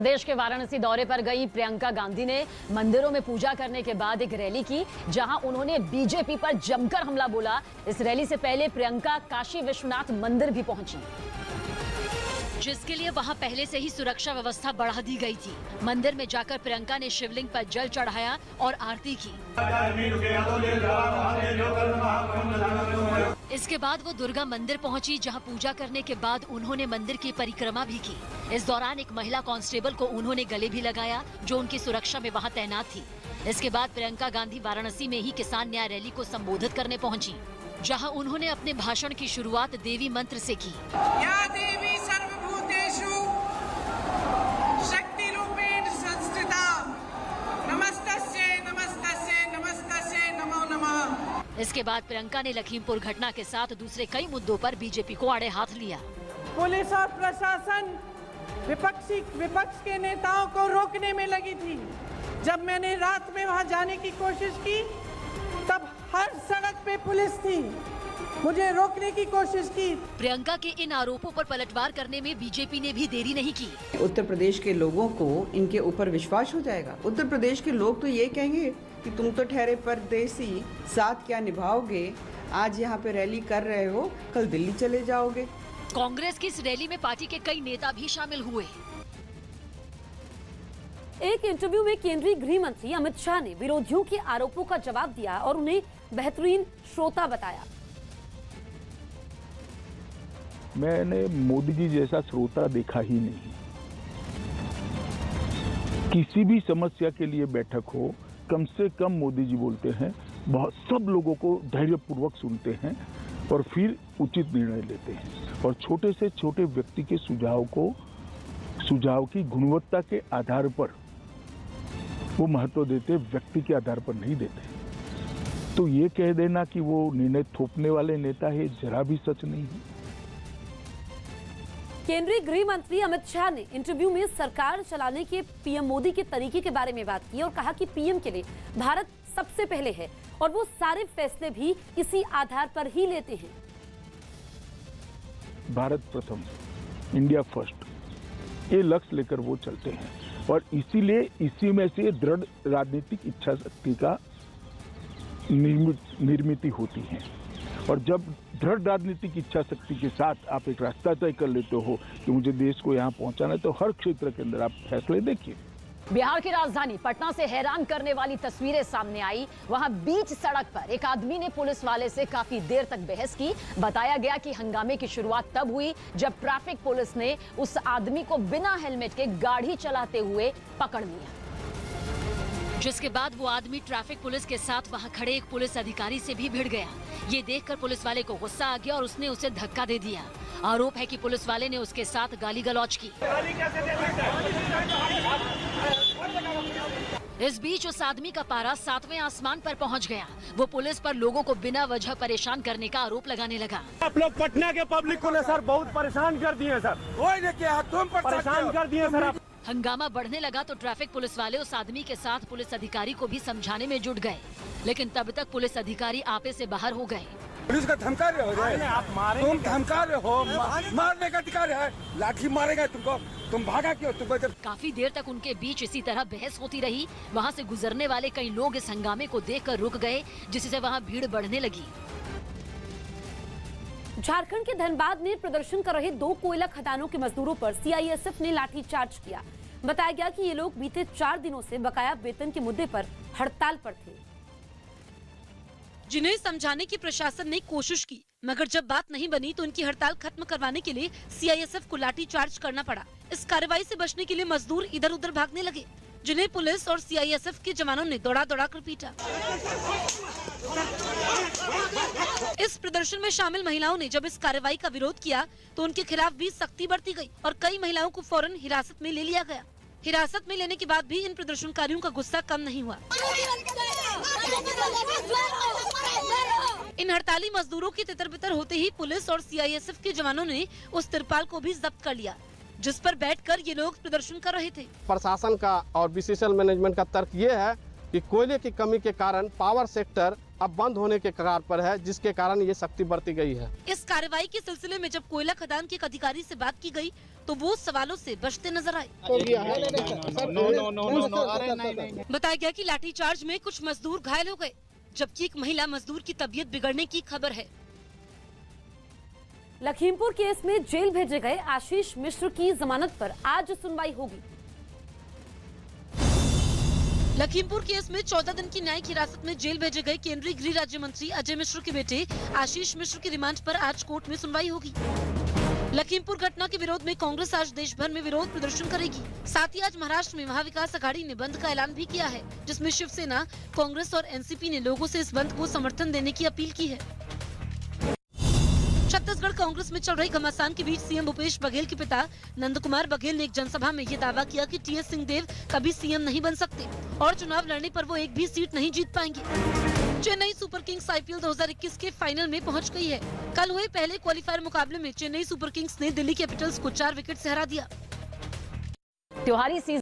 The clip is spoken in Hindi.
देश के वाराणसी दौरे पर गई प्रियंका गांधी ने मंदिरों में पूजा करने के बाद एक रैली की, जहां उन्होंने बीजेपी पर जमकर हमला बोला। इस रैली से पहले प्रियंका काशी विश्वनाथ मंदिर भी पहुंची, जिसके लिए वहां पहले से ही सुरक्षा व्यवस्था बढ़ा दी गई थी। मंदिर में जाकर प्रियंका ने शिवलिंग पर जल चढ़ाया और आरती की। इसके बाद वो दुर्गा मंदिर पहुंची, जहां पूजा करने के बाद उन्होंने मंदिर की परिक्रमा भी की। इस दौरान एक महिला कांस्टेबल को उन्होंने गले भी लगाया, जो उनकी सुरक्षा में वहां तैनात थी। इसके बाद प्रियंका गांधी वाराणसी में ही किसान न्याय रैली को संबोधित करने पहुंची, जहां उन्होंने अपने भाषण की शुरुआत देवी मंत्र से की। या देवी सर्वभूतेषु शक्ति रूपेण संस्थिता, नमस्तस्यै नमस्तस्यै नमस्तस्यै नमो नमः। इसके बाद प्रियंका ने लखीमपुर घटना के साथ दूसरे कई मुद्दों पर बीजेपी को आड़े हाथ लिया। पुलिस और प्रशासन विपक्ष के नेताओं को रोकने में लगी थी। जब मैंने रात में वहां जाने की कोशिश की, तब हर सड़क पे पुलिस थी, मुझे रोकने की कोशिश की। प्रियंका के इन आरोपों पर पलटवार करने में बीजेपी ने भी देरी नहीं की। उत्तर प्रदेश के लोगों को इनके ऊपर विश्वास हो जाएगा। उत्तर प्रदेश के लोग तो ये कहेंगे कि तुम तो ठहरे परदेसी, साथ क्या निभाओगे। आज यहाँ पे रैली कर रहे हो, कल दिल्ली चले जाओगे। कांग्रेस की इस रैली में पार्टी के कई नेता भी शामिल हुए। एक इंटरव्यू में केंद्रीय गृह मंत्री अमित शाह ने विरोधियों के आरोपों का जवाब दिया और उन्हें बेहतरीन श्रोता बताया। मैंने मोदी जी जैसा श्रोता देखा ही नहीं। किसी भी समस्या के लिए बैठक हो, कम से कम मोदी जी बोलते हैं, बहुत सब लोगों को धैर्यपूर्वक सुनते हैं और फिर उचित निर्णय लेते हैं। और छोटे से छोटे व्यक्ति के सुझाव की गुणवत्ता के आधार पर वो महत्व देते, व्यक्ति के आधार पर नहीं देते। तो ये कह देना कि वो निर्णय थोपने वाले नेता है, जरा भी सच नहीं है। केंद्रीय गृह मंत्री अमित शाह ने इंटरव्यू में सरकार चलाने के पीएम मोदी के तरीके के बारे में बात की और कहा कि पीएम के लिए भारत सबसे पहले है और वो सारे फैसले भी इसी आधार पर ही लेते हैं। भारत प्रथम, इंडिया फर्स्ट, ये लक्ष्य लेकर वो चलते हैं और इसीलिए इसी में से दृढ़ राजनीतिक इच्छा शक्ति का निर्मित होती है। और जब दृढ़ राजनीतिक इच्छा शक्ति के साथ आप एक रास्ता तय कर लेते हो कि मुझे देश को यहाँ पहुँचाना है, तो हर क्षेत्र के अंदर आप फैसले देखिए। बिहार की राजधानी पटना से हैरान करने वाली तस्वीरें सामने आई। वहां बीच सड़क पर एक आदमी ने पुलिस वाले से काफी देर तक बहस की। बताया गया कि हंगामे की शुरुआत तब हुई जब ट्रैफिक पुलिस ने उस आदमी को बिना हेलमेट के गाड़ी चलाते हुए पकड़ लिया, जिसके बाद वो आदमी ट्रैफिक पुलिस के साथ वहां खड़े एक पुलिस अधिकारी से भी भिड़ गया। ये देखकर पुलिस वाले को गुस्सा आ गया और उसने उसे धक्का दे दिया। आरोप है कि पुलिस वाले ने उसके साथ गाली गलौज की। इस बीच उस आदमी का पारा 7वें आसमान पर पहुंच गया। वो पुलिस पर लोगों को बिना वजह परेशान करने का आरोप लगाने लगा। आप लोग पटना के पब्लिक को ने सर बहुत परेशान कर दिए सर। तुम परेशान कर दिए सर। हंगामा बढ़ने लगा तो ट्रैफिक पुलिस वाले उस आदमी के साथ पुलिस अधिकारी को भी समझाने में जुट गए, लेकिन तब तक पुलिस अधिकारी आपे से बाहर हो गए। पुलिस का धमका रहे हो, आप मारे, तुम धमका रहे हो, मारने का अधिकार है, लाठी मारेगा तुमको, तुम भागा क्यों? काफी देर तक उनके बीच इसी तरह बहस होती रही। वहां से गुजरने वाले कई लोग इस हंगामे को देखकर रुक गए, जिससे वहां भीड़ बढ़ने लगी। झारखंड के धनबाद में प्रदर्शन कर रहे 2 कोयला खदानों के मजदूरों पर सीआईएसएफ ने लाठीचार्ज किया। बताया गया कि ये लोग बीते 4 दिनों से बकाया वेतन के मुद्दे पर हड़ताल पर थे, जिन्हें समझाने की प्रशासन ने कोशिश की, मगर जब बात नहीं बनी तो उनकी हड़ताल खत्म करवाने के लिए सीआईएसएफ को लाठीचार्ज करना पड़ा। इस कार्रवाई से बचने के लिए मजदूर इधर उधर भागने लगे, जिन्हें पुलिस और सीआईएसएफ के जवानों ने दौड़ा कर पीटा। इस प्रदर्शन में शामिल महिलाओं ने जब इस कार्रवाई का विरोध किया तो उनके खिलाफ भी सख्ती बरती गई और कई महिलाओं को फौरन हिरासत में ले लिया गया। हिरासत में लेने के बाद भी इन प्रदर्शनकारियों का गुस्सा कम नहीं हुआ। इन हड़ताली मजदूरों की तितर-बितर होते ही पुलिस और सीआईएसएफ के जवानों ने उस तिरपाल को भी जब्त कर लिया, जिस पर बैठकर ये लोग प्रदर्शन कर रहे थे। प्रशासन का और बीसीसीएल मैनेजमेंट का तर्क ये है कि कोयले की कमी के कारण पावर सेक्टर अब बंद होने के कगार पर है, जिसके कारण ये सख्ती बरती गई है। इस कार्रवाई के सिलसिले में जब कोयला खदान के एक अधिकारी से बात की गई तो वो सवालों से बचते नजर आए। बताया गया कि लाठीचार्ज में कुछ मजदूर घायल हो गए, जबकि एक महिला मजदूर की तबीयत बिगड़ने की खबर है। लखीमपुर केस में जेल भेजे गए आशीष मिश्र की जमानत पर आज सुनवाई होगी। लखीमपुर केस में 14 दिन की न्यायिक हिरासत में जेल भेजे गए केंद्रीय गृह राज्य मंत्री अजय मिश्र के बेटे आशीष मिश्र की रिमांड पर आज कोर्ट में सुनवाई होगी। लखीमपुर घटना के विरोध में कांग्रेस आज देश भर में विरोध प्रदर्शन करेगी। साथ ही आज महाराष्ट्र में महाविकास अघाड़ी ने बंद का ऐलान भी किया है, जिसमें शिवसेना, कांग्रेस और एनसीपी ने लोगों से इस बंद को समर्थन देने की अपील की है। छत्तीसगढ़ कांग्रेस में चल रही घमासान के बीच सीएम भूपेश बघेल के पिता नंद कुमार बघेल ने एक जनसभा में ये दावा किया कि टीएस सिंहदेव कभी सीएम नहीं बन सकते और चुनाव लड़ने पर वो एक भी सीट नहीं जीत पाएंगे। चेन्नई सुपर किंग्स आईपीएल 2021 के फाइनल में पहुंच गई है। कल हुए पहले क्वालिफायर मुकाबले में चेन्नई सुपर किंग्स ने दिल्ली कैपिटल्स को 4 विकेट से हरा दिया। त्योहारी सीजन